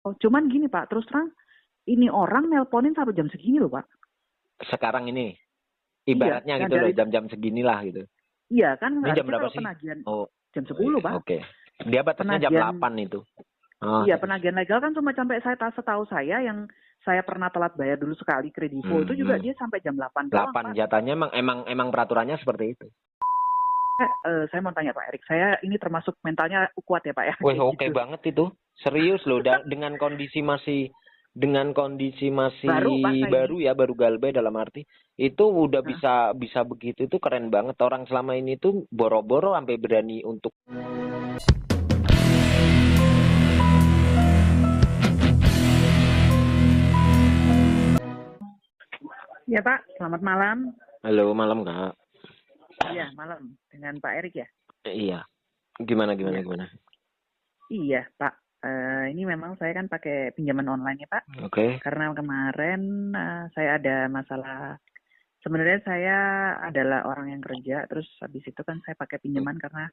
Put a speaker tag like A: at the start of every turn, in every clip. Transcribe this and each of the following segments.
A: Oh, cuman gini Pak, terus terang ini orang nelponin sampai jam segini loh Pak.
B: Sekarang ini
A: Iya,
B: ibaratnya
A: nah
B: gitu loh,
A: dari
B: jam-jam seginilah gitu.
A: iya kan
B: Ini jam
A: harusnya
B: berapa
A: kalau
B: sih?
A: penagihan
B: Oh,
A: jam
B: oh
A: 10
B: iya,
A: Pak.
B: oke. Dia batasnya jam
A: Penagihan
B: 8 itu. Oh,
A: iya,
B: terus.
A: penagihan legal kan cuma sampai setahu saya yang saya pernah telat bayar dulu sekali Kredivo itu juga
B: Hmm.
A: dia sampai jam 8 doang
B: 8
A: Pak.
B: jatahnya emang peraturannya seperti itu.
A: Saya mau tanya Pak Erik, saya ini termasuk mentalnya kuat ya Pak ya,
B: Wih,
A: kayak
B: oke
A: gitu.
B: banget itu. Serius loh, dengan kondisi masih
A: Baru Pak saya ini.
B: baru ya, baru galbay dalam arti itu udah
A: Hah?
B: bisa begitu, itu keren banget. Orang selama ini tuh boro-boro sampai berani untuk.
A: Ya Pak, selamat malam.
B: Halo, malam Kak.
A: Iya, malam dengan Pak Erik ya.
B: Iya, gimana
A: Iya,
B: gimana.
A: iya Pak. Ini memang saya kan pakai pinjaman online ya Pak.
B: Oke.
A: Karena kemarin saya ada masalah. Sebenarnya saya adalah orang yang kerja, terus habis itu kan saya pakai pinjaman karena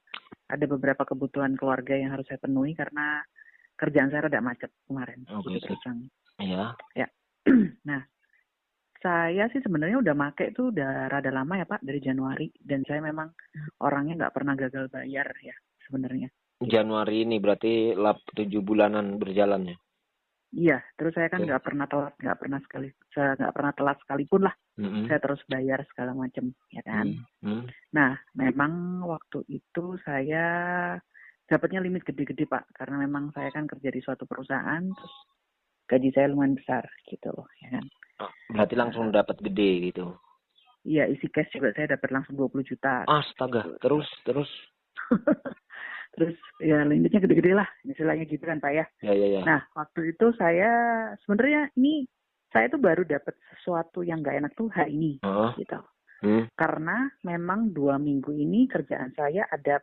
A: ada beberapa kebutuhan keluarga yang harus saya penuhi karena kerjaan saya rada macet kemarin.
B: Oke,
A: Gitu
B: sip.
A: terus terang.
B: Iya.
A: Ya. Nah, saya sih sebenarnya udah make tuh udah rada lama ya Pak, dari Januari. Dan saya memang orangnya nggak pernah gagal bayar ya sebenarnya. Gitu.
B: Januari ini berarti 7 bulanan berjalan ya.
A: Iya, terus saya kan
B: Oke.
A: nggak pernah telat, saya nggak pernah telat sekalipun lah.
B: Mm-mm.
A: Saya terus bayar segala macam, ya kan.
B: Mm-mm.
A: Nah, memang waktu itu saya dapatnya limit gede-gede Pak, karena memang saya kan kerja di suatu perusahaan, terus gaji saya lumayan besar gitu loh, ya kan.
B: Oh, berarti langsung dapat gede gitu.
A: Iya, isi cash juga saya dapat langsung 20 juta.
B: Astaga,
A: Gitu.
B: terus.
A: Terus ya limitnya gede-gede lah, istilahnya gitu kan Pak ya.
B: Ya.
A: Nah, waktu itu saya sebenarnya saya tuh baru dapat sesuatu yang nggak enak tuh hari ini,
B: Oh.
A: gitu.
B: Hmm.
A: Karena memang 2 minggu ini kerjaan saya ada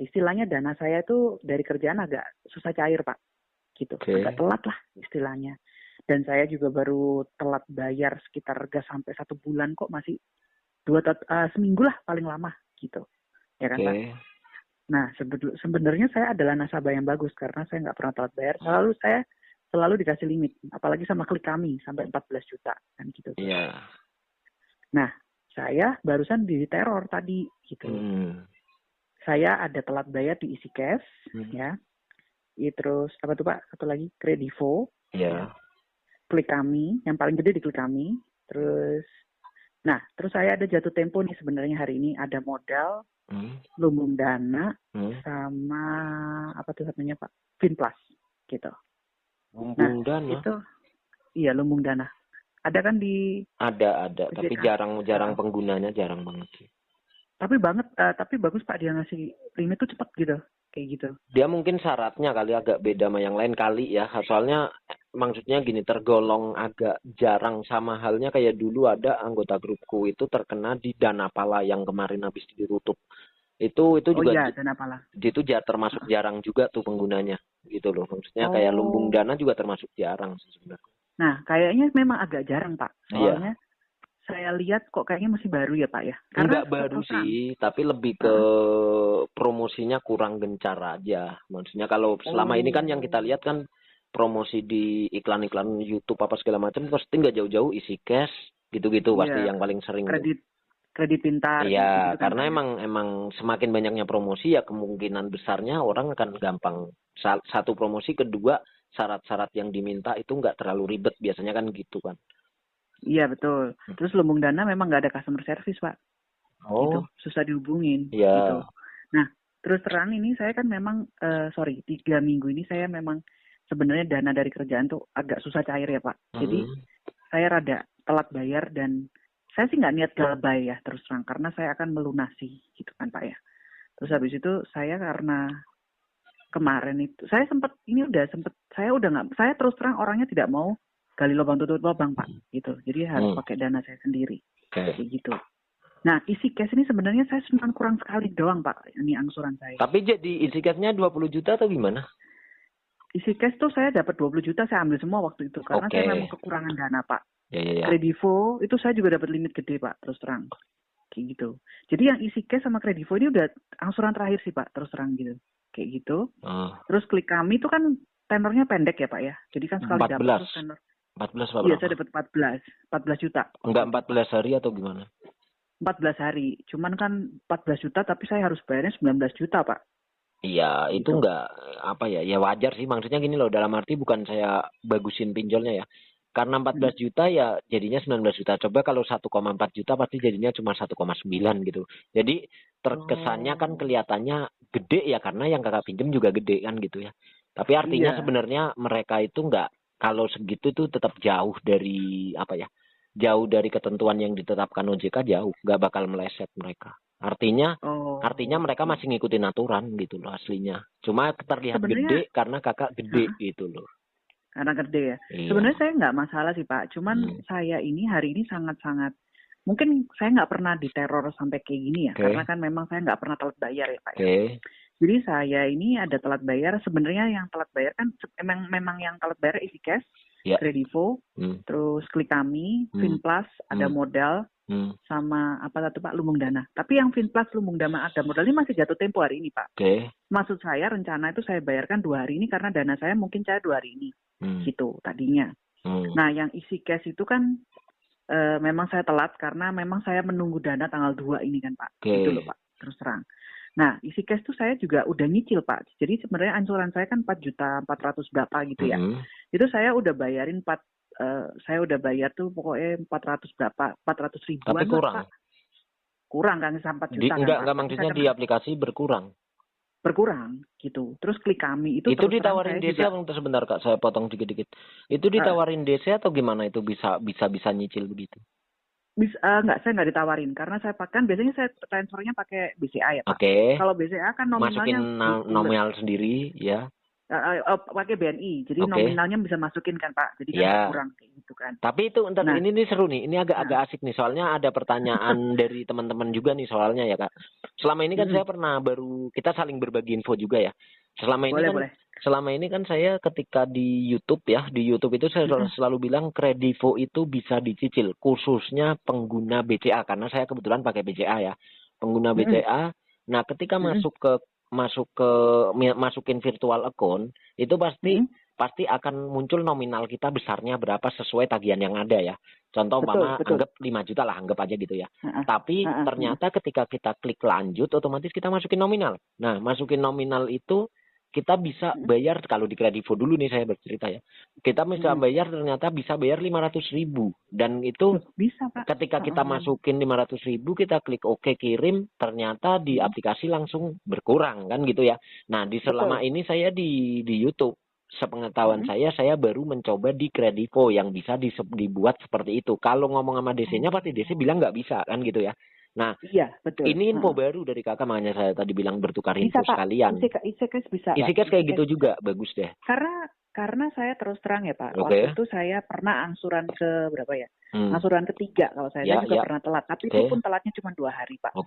A: istilahnya dana saya tuh dari kerjaan agak susah cair Pak, gitu.
B: Oke.
A: Agak telat lah istilahnya. Dan saya juga baru telat bayar sekitar gak sampai 1 bulan kok, masih seminggu lah paling lama gitu, ya kan Pak.
B: Oke.
A: Nah, sebenarnya saya adalah nasabah yang bagus karena saya nggak pernah telat bayar. Saya selalu dikasih limit, apalagi sama Klik Kami sampai 14 juta kan gitu.
B: Iya.
A: Nah, saya barusan diteror tadi gitu. Saya ada telat bayar di Easy Cash, ya. Terus apa tuh Pak? Satu lagi Kredivo.
B: Iya.
A: Ya. Klik Kami, yang paling gede di Klik Kami. Terus saya ada jatuh tempo nih sebenarnya hari ini, ada modal, lumbung dana, sama apa tuh satunya Pak? Finplus gitu.
B: Lumbung dana?
A: Itu iya, lumbung dana. Ada kan di
B: Ada, tapi jarang penggunanya, jarang banget sih.
A: Tapi bagus Pak, dia ngasih limit tuh cepat gitu, kayak gitu.
B: Dia mungkin syaratnya kali agak beda sama yang lain kali ya. Soalnya maksudnya gini, tergolong agak jarang, sama halnya kayak dulu ada anggota grupku itu terkena di Danapala yang kemarin habis ditutup. Itu juga
A: iya, Danapala.
B: Itu termasuk jarang juga tuh penggunanya gitu loh. Maksudnya kayak lumbung dana juga termasuk jarang sih sebenarnya.
A: Nah, kayaknya memang agak jarang Pak. Soalnya saya lihat kok kayaknya masih baru ya Pak ya.
B: Karena enggak baru sih, tapi lebih ke promosinya kurang gencar aja. Maksudnya kalau selama ini kan yang kita lihat kan promosi di iklan-iklan YouTube apa segala macam pasti nggak jauh-jauh isi cash gitu-gitu pasti yang paling sering.
A: Kredit pintar.
B: Iya,
A: gitu
B: karena
A: kan,
B: emang semakin banyaknya promosi ya kemungkinan besarnya orang akan gampang. Satu promosi, kedua syarat-syarat yang diminta itu nggak terlalu ribet biasanya kan gitu kan.
A: Iya betul. Terus lumbung dana memang nggak ada customer service Pak. Gitu, susah dihubungin.
B: Iya.
A: Gitu. Nah, terus terang ini saya kan memang 3 minggu ini saya memang sebenarnya dana dari kerjaan tuh agak susah cair ya Pak. Jadi saya rada telat bayar dan saya sih nggak niat galbay ya terus terang karena saya akan melunasi gitu kan Pak ya. Terus habis itu saya karena kemarin itu saya terus terang orangnya tidak mau gali lubang tutup lubang Pak gitu. Jadi harus pakai dana saya sendiri. Kayak gitu. Nah, isi cash ini sebenarnya saya cuma kurang sekali doang Pak, ini angsuran saya.
B: Tapi jadi isi cashnya 20 juta atau gimana?
A: Isi cash tuh saya dapat 20 juta, saya ambil semua waktu itu karena saya memang kekurangan dana Pak.
B: Ya.
A: Kredivo itu saya juga dapat limit gede Pak, terus terang. Kayak gitu. Jadi yang isi cash sama Kredivo ini udah angsuran terakhir sih Pak, terus terang gitu. Kayak gitu. Terus Klik Kami itu kan tenornya pendek ya Pak ya. Jadi kan sekali dapat
B: 14.
A: terus tenor.
B: 14 apa
A: Iya,
B: berapa?
A: saya dapat 14 juta.
B: Enggak 14 hari atau gimana?
A: 14 hari. Cuman kan 14 juta tapi saya harus bayarnya 19 juta, Pak.
B: Iya, itu
A: Gitu.
B: enggak apa ya? Ya wajar sih. Maksudnya gini loh, dalam arti bukan saya bagusin pinjolnya ya. Karena 14 juta ya jadinya 19 juta. Coba kalau 1,4 juta pasti jadinya cuma 1,9 gitu. Jadi terkesannya kan kelihatannya gede ya karena yang kakak pinjem juga gede kan gitu ya. Tapi artinya sebenarnya mereka itu enggak, kalau segitu tuh tetap jauh dari apa ya? Jauh dari ketentuan yang ditetapkan OJK, jauh, nggak bakal meleset mereka. Artinya mereka masih ngikutin aturan gitu loh aslinya. Cuma terlihat
A: Sebenarnya,
B: gede karena kakak gede gitu loh.
A: Karena gede ya.
B: Iya.
A: Sebenarnya saya nggak masalah sih Pak. Cuman saya ini hari ini sangat-sangat, mungkin saya nggak pernah diteror sampai kayak gini ya. Karena kan memang saya nggak pernah telat bayar ya Pak. Jadi saya ini ada telat bayar. Sebenarnya yang telat bayar kan memang yang telat bayar isi cash, Kredivo, terus Klik Kami, Finplus, ada modal, sama apa tuh Pak, Lumbung Dana. Tapi yang Finplus, Lumbung Dana, ada modal ini masih jatuh tempo hari ini Pak. Maksud saya rencana itu saya bayarkan 2 hari ini karena dana saya mungkin cair 2 hari ini, gitu tadinya. Nah yang isi cash itu kan memang saya telat karena memang saya menunggu dana tanggal 2 ini kan Pak. Gitu loh Pak, terus terang. Nah, isi cash tuh saya juga udah nyicil, Pak. Jadi sebenarnya ansuran saya kan 4.400.000 berapa gitu ya. Itu saya udah bayarin saya udah bayar tuh pokoknya 400 berapa, 400 ribuan.
B: Tapi kurang.
A: Pak. Kurang kan sampai 4 juta
B: enggak maksudnya di aplikasi berkurang.
A: Berkurang gitu. Terus Klik Kami itu
B: ditawarin DC juga, sebentar Kak, saya potong dikit-dikit. Itu ditawarin DC atau gimana itu bisa nyicil begitu?
A: Enggak, saya nggak ditawarin karena saya pakai, biasanya saya transfernya pakai BCA ya Pak. Kalau BCA kan nominalnya
B: masukin nominal sendiri ya.
A: Pakai BNI, jadi nominalnya bisa masukin kan Pak, jadi kan kurang kayak gitu kan.
B: Tapi itu ini seru nih, ini agak asik nih, soalnya ada pertanyaan dari teman-teman juga nih soalnya ya Kak. Selama ini kan saya pernah kita saling berbagi info juga ya. Selama ini kan saya ketika di YouTube itu saya selalu bilang Kredivo itu bisa dicicil, khususnya pengguna BCA karena saya kebetulan pakai BCA ya, pengguna BCA. Nah ketika masukin virtual account itu pasti akan muncul nominal kita besarnya berapa sesuai tagihan yang ada ya. Contoh anggap 5 juta lah, anggap aja gitu ya. Tapi ternyata ketika kita klik lanjut otomatis kita masukin nominal. Nah, masukin nominal itu kita bisa bayar, kalau di Kredivo dulu nih saya bercerita ya. Kita bisa bayar, ternyata bisa bayar 500.000 dan itu
A: bisa, Pak.
B: Ketika kita masukin 500.000, kita klik OK kirim, ternyata di aplikasi langsung berkurang kan gitu ya. Nah, selama ini saya di YouTube, sepengetahuan saya baru mencoba di Kredivo yang bisa dibuat seperti itu. Kalau ngomong sama DC-nya pasti DC bilang nggak bisa kan gitu ya. Nah, ini info baru dari kakak, makanya saya tadi bilang bertukar info sekalian.
A: Isi cash bisa.
B: Isi cash kayak gitu juga, bagus deh.
A: Karena saya terus terang ya Pak, waktu itu saya pernah angsuran ke berapa ya? Angsuran ketiga kalau saya juga pernah telat, tapi itu pun telatnya cuma 2 hari Pak.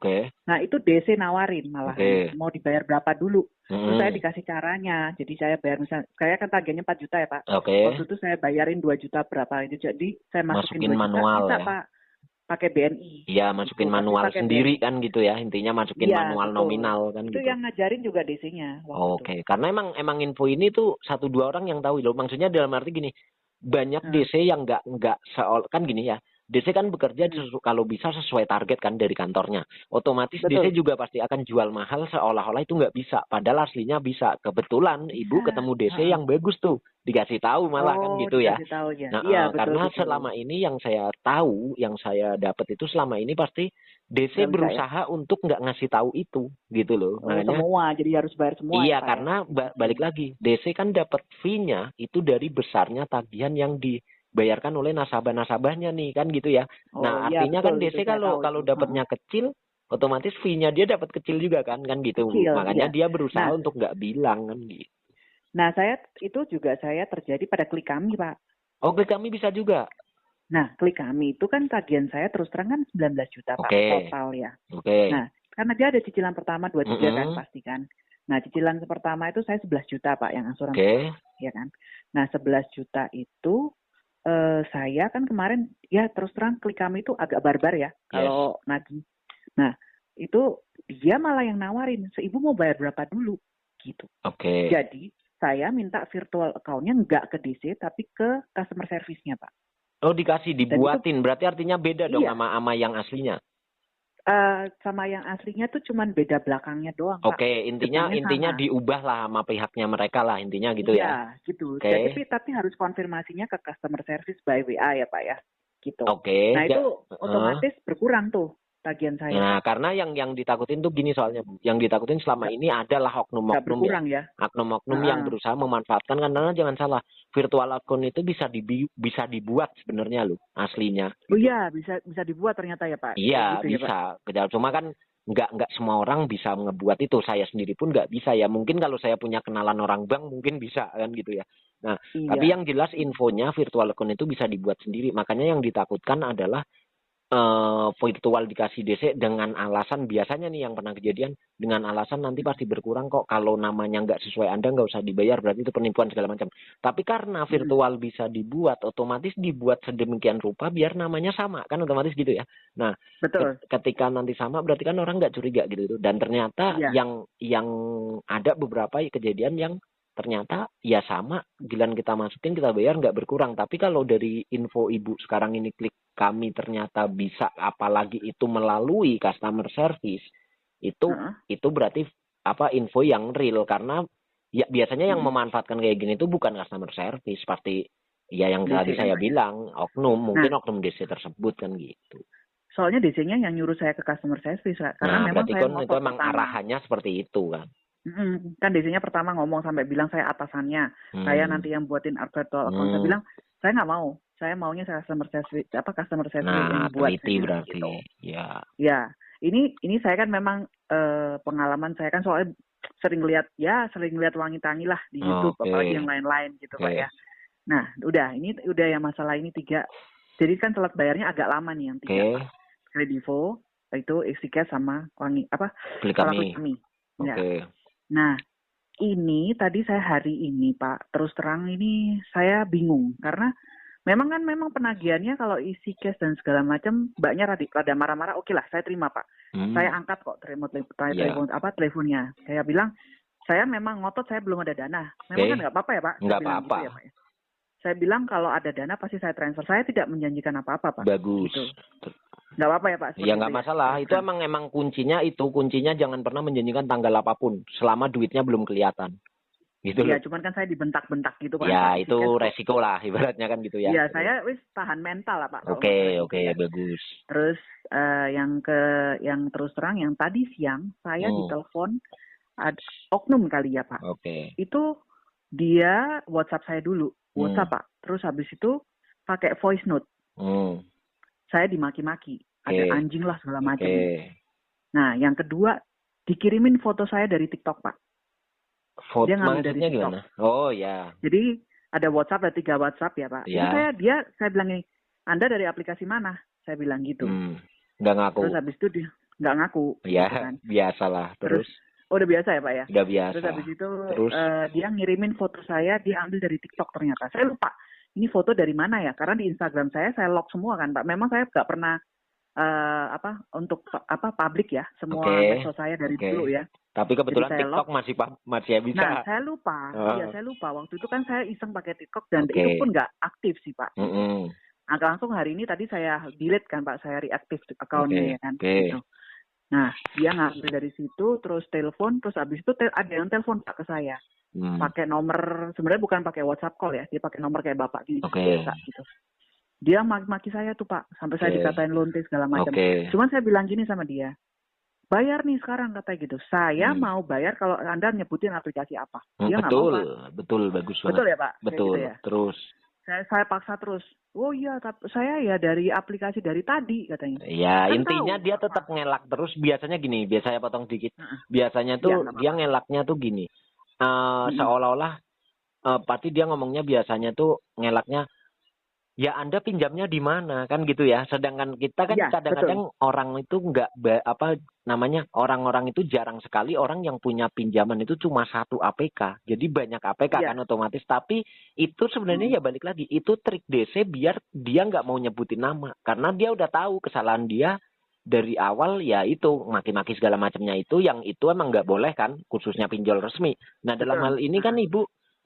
A: Nah itu DC nawarin malah mau dibayar berapa dulu. Terus saya dikasih caranya, jadi saya bayar misalnya, saya kan tagihannya 4 juta ya Pak. Waktu itu saya bayarin 2 juta berapa itu, jadi saya masukin 2
B: manual
A: juta
B: ya?
A: Pak. Pakai BNI.
B: Iya, masukin manual sendiri BNI kan gitu ya. Intinya masukin manual nominal kan
A: itu
B: gitu.
A: Itu yang ngajarin juga DC-nya.
B: Karena emang info ini tuh 1-2 orang yang tahu loh. Maksudnya dalam arti gini, banyak DC yang nggak kan gini ya. DC kan bekerja kalau bisa sesuai target kan dari kantornya. Otomatis DC juga pasti akan jual mahal seolah-olah itu nggak bisa. Padahal aslinya bisa. Kebetulan Ibu ketemu DC yang bagus tuh. Dikasih tahu malah kan gitu ya. Nah, karena selama ini yang saya tahu, yang saya dapat itu selama ini pasti DC berusaha untuk nggak ngasih tahu itu gitu loh.
A: Makanya semua, jadi harus bayar semua.
B: Iya, karena balik lagi, DC kan dapat fee-nya itu dari besarnya tagihan yang dibayarkan oleh nasabah-nasabahnya nih kan gitu ya. Nah, artinya kan DC kalau dapatnya kecil, otomatis fee-nya dia dapat kecil juga kan gitu. Makanya dia berusaha untuk nggak bilang kan gitu.
A: Nah, itu juga terjadi pada Klik Kami, Pak.
B: Klik Kami bisa juga.
A: Nah, Klik Kami itu kan tagihan saya terus terang kan 19 juta Pak total ya. Nah, karena dia ada cicilan pertama 2 juta kan pasti kan. Nah, cicilan pertama itu saya 11 juta Pak yang angsuran. Ya kan. Nah, 11 juta itu saya kan kemarin ya terus terang Klik Kami itu agak barbar ya kalau nagih. Nah, itu dia malah yang nawarin, "Ibu mau bayar berapa dulu?" gitu. Jadi saya minta virtual account-nya nggak ke DC tapi ke customer service-nya, Pak.
B: Oh, dikasih dibuatin. Berarti artinya beda dong
A: Iya.
B: sama yang aslinya.
A: Sama yang aslinya tuh cuman beda belakangnya doang, Pak.
B: Oke, intinya
A: Depannya sama.
B: diubah lah sama pihaknya mereka lah, intinya gitu ya.
A: Iya, gitu.
B: Oke.
A: Tapi harus konfirmasinya ke customer service by WA ya, Pak ya. Gitu.
B: Oke.
A: Nah, itu otomatis berkurang tuh tagihan saya.
B: Nah, karena yang ditakutin tuh gini soalnya, Bu. Yang ditakutin selama ini adalah oknum-oknum
A: ya.
B: Oknum-oknum yang berusaha memanfaatkan, karena jangan salah, virtual account itu bisa dibuat sebenarnya loh, aslinya.
A: Oh iya, bisa dibuat ternyata ya, Pak.
B: Iya,
A: gitu
B: bisa. Ya, Pak? Cuma kan nggak semua orang bisa ngebuat itu. Saya sendiri pun nggak bisa ya. Mungkin kalau saya punya kenalan orang bank mungkin bisa kan gitu ya. Nah, tapi yang jelas infonya virtual account itu bisa dibuat sendiri. Makanya yang ditakutkan adalah virtual dikasih DC dengan alasan, biasanya nih yang pernah kejadian, dengan alasan nanti pasti berkurang kok, kalau namanya nggak sesuai Anda nggak usah dibayar, berarti itu penipuan segala macam. Tapi karena virtual bisa dibuat, otomatis dibuat sedemikian rupa biar namanya sama, kan otomatis gitu ya. Nah,
A: betul.
B: Ketika nanti sama berarti kan orang nggak curiga gitu. Dan ternyata yang ada beberapa kejadian yang ternyata ya sama, giliran kita masukin kita bayar nggak berkurang. Tapi kalau dari info Ibu sekarang ini klik kami ternyata bisa, apalagi itu melalui customer service, itu berarti info yang real, karena ya biasanya yang memanfaatkan kayak gini itu bukan customer service, pasti ya yang tadi saya bilang oknum, mungkin oknum DC tersebut kan gitu.
A: Soalnya DC-nya yang nyuruh saya ke customer service, karena memang
B: berarti
A: saya
B: itu emang arahannya seperti itu kan.
A: Kan DC-nya pertama ngomong sampai bilang saya atasannya, saya nanti yang buatin virtual account. Saya bilang saya nggak mau, saya maunya customer service yang buat.
B: Teliti berarti. Gitu.
A: Ya, ini saya kan memang pengalaman saya kan soalnya sering lihat wangi-wangi lah di YouTube, apalagi yang lain-lain gitu Pak ya. Nah, ini udah yang masalah ini 3. Jadi kan telat bayarnya agak lama nih yang 3. Kredivo, itu EasyCash sama
B: Klik Kami.
A: Ya. Nah, ini tadi saya hari ini Pak, terus terang ini saya bingung karena memang penagihannya kalau isi cash dan segala macam mbaknya rada marah-marah, oke lah saya terima Pak. Saya angkat kok teleponnya. Saya bilang saya memang ngotot, saya belum ada dana. Memang kan nggak apa-apa ya Pak?
B: Nggak apa-apa.
A: Gitu ya, Pak, ya? Saya bilang kalau ada dana pasti saya transfer. Saya tidak menjanjikan apa-apa Pak.
B: Bagus.
A: Gitu. Nggak apa-apa ya Pak?
B: Ya nggak masalah. Itu emang kuncinya jangan pernah menjanjikan tanggal apapun selama duitnya belum kelihatan. Gitu.
A: Iya, cuman kan saya dibentak-bentak gitu Pak.
B: Ya, itu resiko lah ibaratnya kan gitu ya.
A: Iya, saya tahan mental lah Pak.
B: Oke, bagus.
A: Terus yang terus terang yang tadi siang saya ditelepon oknum kali ya Pak.
B: Oke.
A: Itu dia WhatsApp saya dulu, WhatsApp Pak. Terus habis itu pakai voice note. Saya dimaki-maki, ada anjing lah segala macam. Nah, yang kedua dikirimin foto saya dari TikTok Pak.
B: Dia ngambil dari TikTok. Gimana? Oh ya.
A: Jadi ada WhatsApp, ada 3 WhatsApp ya Pak.
B: Ya.
A: Jadi saya bilang ini, Anda dari aplikasi mana? Saya bilang gitu.
B: Nggak ngaku.
A: Terus habis itu dia nggak ngaku.
B: Ya,
A: gitu kan.
B: Biasalah. Terus
A: udah biasa ya Pak ya?
B: Udah biasa.
A: Terus habis itu dia ngirimin foto saya, dia ambil dari TikTok ternyata. Saya lupa, ini foto dari mana ya? Karena di Instagram saya lock semua kan Pak. Memang saya nggak pernah untuk publik ya, semua medsos saya dari dulu ya.
B: Tapi kebetulan TikTok masih bisa.
A: Nah, saya lupa. Iya, saya lupa. Waktu itu kan saya iseng pakai TikTok dan itu pun nggak aktif sih Pak. Nah, langsung hari ini tadi saya delete kan Pak, saya reaktif akunnya ya kan. Gitu. Nah, dia ngambil dari situ, terus telepon, terus abis itu ada yang telepon Pak ke saya. Pakai nomor, sebenarnya bukan pakai WhatsApp call ya, dia pakai nomor kayak Bapak biasa gitu. Dia maki-maki saya tuh Pak, sampai saya dikatain lonte segala macam. Cuman saya bilang gini sama dia, bayar nih sekarang katanya gitu. Saya mau bayar kalau Anda nyebutin aplikasi apa. Dia nggak mau Pak.
B: Betul, bagus banget.
A: Betul ya Pak?
B: Betul,
A: gitu ya?
B: Terus.
A: Saya paksa terus. Oh iya, saya ya dari aplikasi dari tadi katanya.
B: Ya, kan intinya dia tetap ngelak terus. Biasanya gini, saya potong dikit. Biasanya tuh dia ngelaknya tuh gini. Seolah-olah pasti dia ngomongnya biasanya tuh ngelaknya, ya Anda pinjamnya di mana kan gitu ya. Sedangkan kita kan kadang-kadang orang itu orang-orang itu jarang sekali orang yang punya pinjaman itu cuma 1 APK. Jadi banyak APK kan otomatis. Tapi itu sebenarnya ya balik lagi, itu trik DC biar dia nggak mau nyebutin nama. Karena dia udah tahu kesalahan dia dari awal, ya itu maki-maki segala macamnya itu, yang itu emang nggak boleh kan, khususnya pinjol resmi. Nah dalam hal ini kan Ibu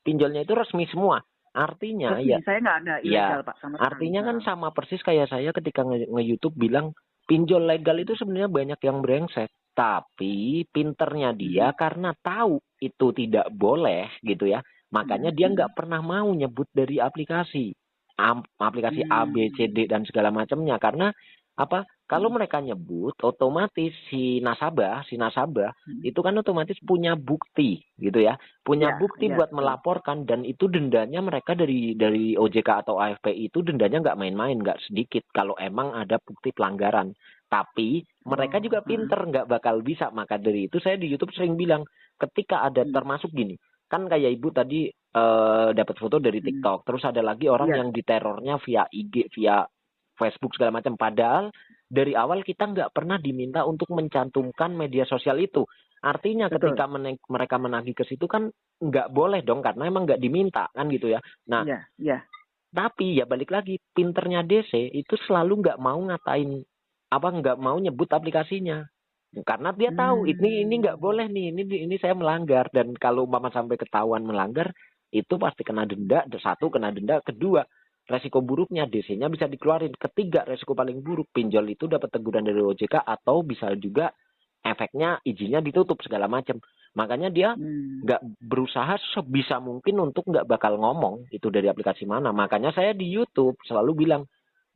B: pinjolnya itu resmi semua. Artinya
A: Resmi,
B: ya,
A: saya nggak ada ilegal Pak sama sekali.
B: artinya kan sama persis kayak saya ketika nge-YouTube bilang pinjol legal itu sebenarnya banyak yang brengsek. Tapi pinternya dia karena tahu itu tidak boleh gitu ya. Makanya dia nggak pernah mau nyebut dari aplikasi. Aplikasi A, B, C, D dan segala macamnya. Karena apa? Kalau mereka nyebut, otomatis si nasabah itu kan otomatis punya bukti gitu ya. Punya bukti buat melaporkan, dan itu dendanya mereka dari OJK atau AFPI itu dendanya nggak main-main, nggak sedikit kalau emang ada bukti pelanggaran. Tapi mereka juga pinter, nggak bakal bisa. Maka dari itu saya di YouTube sering bilang, ketika ada termasuk gini, kan kayak ibu tadi dapat foto dari TikTok, terus ada lagi orang yang diterornya via IG, via Facebook segala macam. Padahal dari awal kita nggak pernah diminta untuk mencantumkan media sosial itu. Artinya ketika mereka menagih ke situ kan nggak boleh dong, karena emang nggak diminta kan gitu ya. Nah, tapi ya balik lagi, pinternya DC itu selalu nggak mau ngatain, nggak mau nyebut aplikasinya. Karena dia tahu ini nggak boleh nih, ini saya melanggar, dan kalau umpama sampai ketahuan melanggar itu pasti kena denda. Satu, kena denda; kedua, resiko buruknya DC-nya bisa dikeluarin; ketiga, resiko paling buruk, pinjol itu dapat teguran dari OJK atau bisa juga efeknya izinnya ditutup segala macam. Makanya dia nggak berusaha sebisa mungkin untuk nggak bakal ngomong itu dari aplikasi mana. Makanya saya di YouTube selalu bilang,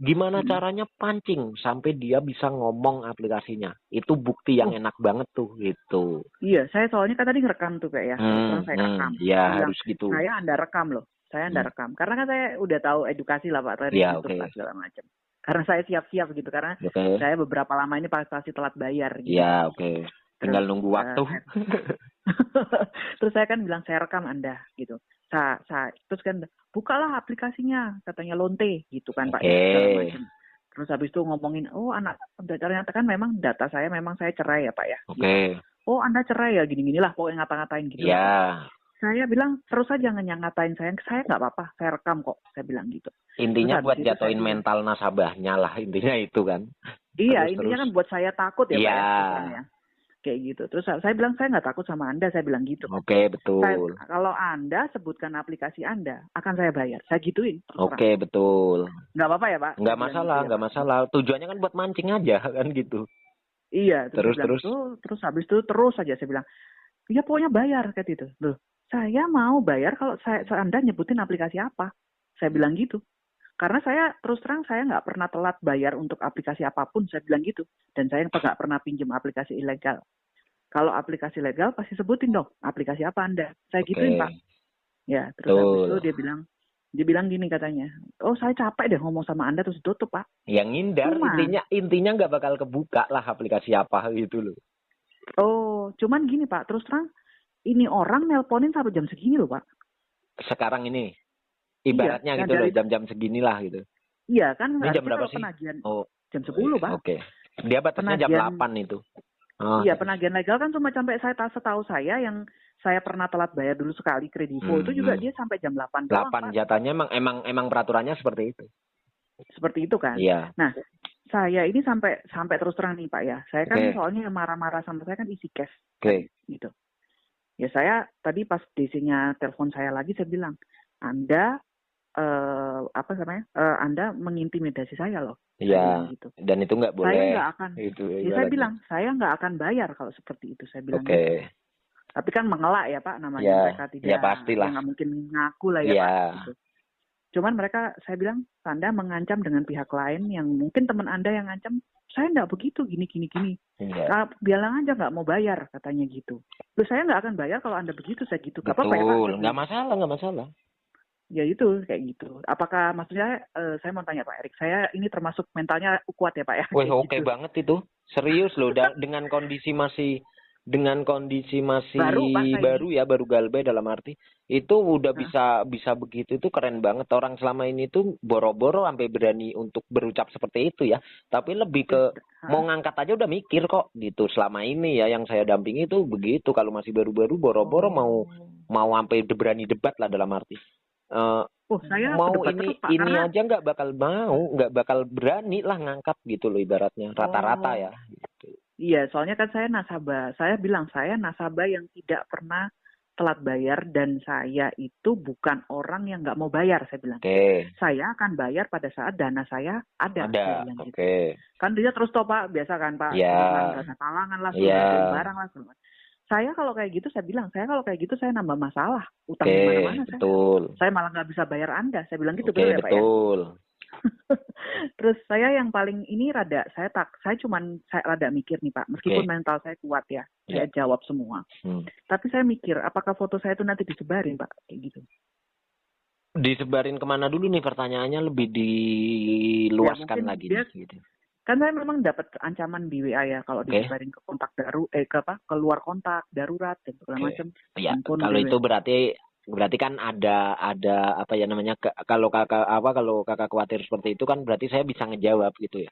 B: gimana caranya pancing sampai dia bisa ngomong aplikasinya. Itu bukti yang enak banget tuh gitu.
A: Iya, saya soalnya kan tadi ngerekam tuh Pak ya. Terus saya rekam.
B: Iya, harus gitu.
A: Saya Anda rekam loh. Saya Anda rekam. Karena kan saya udah tahu edukasi lah Pak dari YouTube lah segala macam. Karena saya siap-siap gitu. Karena saya beberapa lama ini pasti telat bayar gitu.
B: Iya, tinggal nunggu waktu.
A: Terus saya kan bilang saya rekam Anda gitu. Terus kan bukalah aplikasinya, katanya lonte gitu kan Pak. Terus habis itu ngomongin, ternyata kan memang data saya memang saya cerai ya Pak ya. Gitu. Oh Anda cerai ya, gini-gini lah pokoknya ngata-ngatain gitu.
B: Iya.
A: Saya bilang terus aja ngatain saya nggak apa-apa, saya rekam kok, saya bilang gitu.
B: Intinya buat jatuhin mental nasabahnya lah, intinya itu kan.
A: Iya, intinya kan buat saya takut ya Pak ya. Kayak gitu. Terus saya bilang saya nggak takut sama Anda, saya bilang gitu.
B: Betul.
A: Kalau Anda sebutkan aplikasi Anda, akan saya bayar. Saya gituin.
B: Betul.
A: Nggak apa-apa ya Pak?
B: Nggak masalah. Tujuannya kan buat mancing aja kan gitu.
A: Iya. Terus habis itu terus aja saya bilang, ya pokoknya bayar kayak gitu. Loh, saya mau bayar kalau Anda nyebutin aplikasi apa. Saya bilang gitu. Karena saya terus terang saya nggak pernah telat bayar untuk aplikasi apapun, saya bilang gitu. Dan saya nggak pernah pinjam aplikasi ilegal. Kalau aplikasi legal pasti sebutin dong aplikasi apa Anda. Saya gituin Pak. Ya, terus habis itu dia bilang gini katanya, oh saya capek deh ngomong sama Anda, terus tutup Pak.
B: Yang ngindar, intinya nggak bakal kebuka lah aplikasi apa gitu loh.
A: Oh, cuman gini Pak, terus terang ini orang nelponin sampai jam segini loh Pak.
B: Sekarang ini? Ibaratnya gitu loh, jam-jam seginilah gitu.
A: Iya kan.
B: Ini jam berapa sih?
A: Jam 10 Pak.
B: Dia batasnya jam 8 itu.
A: Iya, penagihan legal kan cuma sampai setahu saya yang saya pernah telat bayar dulu sekali kredivo itu juga dia sampai jam 8 doang,
B: 8 jatahnya emang peraturannya seperti itu.
A: Seperti itu kan.
B: Iya.
A: Nah, saya ini sampai terus terang nih Pak ya. Saya kan soalnya marah-marah sama saya kan isi cash. Gitu. Ya saya tadi pas DC-nya telepon saya lagi, saya bilang, Anda Anda mengintimidasi saya loh.
B: Iya. Gitu. Dan itu nggak boleh.
A: Saya nggak akan. Saya bilang saya nggak akan bayar kalau seperti itu. Saya bilang. Gitu. Tapi kan mengelak ya Pak, namanya mereka tidak.
B: Ya pastilah.
A: Nggak mungkin ngaku lah ya Pak. Gitu. Cuman mereka, saya bilang, Anda mengancam dengan pihak lain yang mungkin teman Anda yang ngancam, saya nggak begitu, gini.
B: Iya.
A: Bilang aja nggak mau bayar, katanya gitu. Loh, saya nggak akan bayar kalau Anda begitu, saya gitu.
B: Betul, nggak masalah.
A: Ya itu, kayak gitu. Apakah, maksudnya, saya mau tanya Pak Erik, saya ini termasuk mentalnya kuat ya Pak ya?
B: Wih, oke banget itu. Serius loh, dengan kondisi masih baru galbay dalam arti itu udah bisa begitu, itu keren banget. Orang selama ini tuh boro-boro sampai berani untuk berucap seperti itu ya, tapi lebih ke mau ngangkat aja udah mikir kok gitu. Selama ini ya yang saya dampingi itu begitu, kalau masih baru-baru boro-boro mau sampai berani debat lah dalam arti
A: saya
B: mau ini aja nggak bakal berani lah ngangkat gitu loh, ibaratnya rata-rata ya gitu.
A: Iya, soalnya kan saya nasabah. Saya bilang saya nasabah yang tidak pernah telat bayar dan saya itu bukan orang yang nggak mau bayar, saya bilang. Saya akan bayar pada saat dana saya ada. Saya bilang gitu. Kan dia terus toh Pak, biasa kan Pak, dana talangan lah, barang lah. Saya kalau kayak gitu, saya bilang, saya nambah masalah, utang di mana-mana saya malah nggak bisa bayar Anda, saya bilang gitu, betul ya Pak ya? Terus saya yang paling ini saya rada mikir nih Pak, meskipun mental saya kuat ya, saya jawab semua. Tapi saya mikir, apakah foto saya itu nanti disebarin Pak, kayak gitu?
B: Disebarin kemana dulu nih pertanyaannya, lebih diluaskan lagi gitu.
A: Kan saya memang dapat ancaman di WA ya kalau disebarin ke kontak keluar kontak darurat dan segala macam.
B: Ya, kalau itu berarti kan ada apa ya namanya, kalau kakak khawatir seperti itu kan berarti saya bisa ngejawab gitu ya.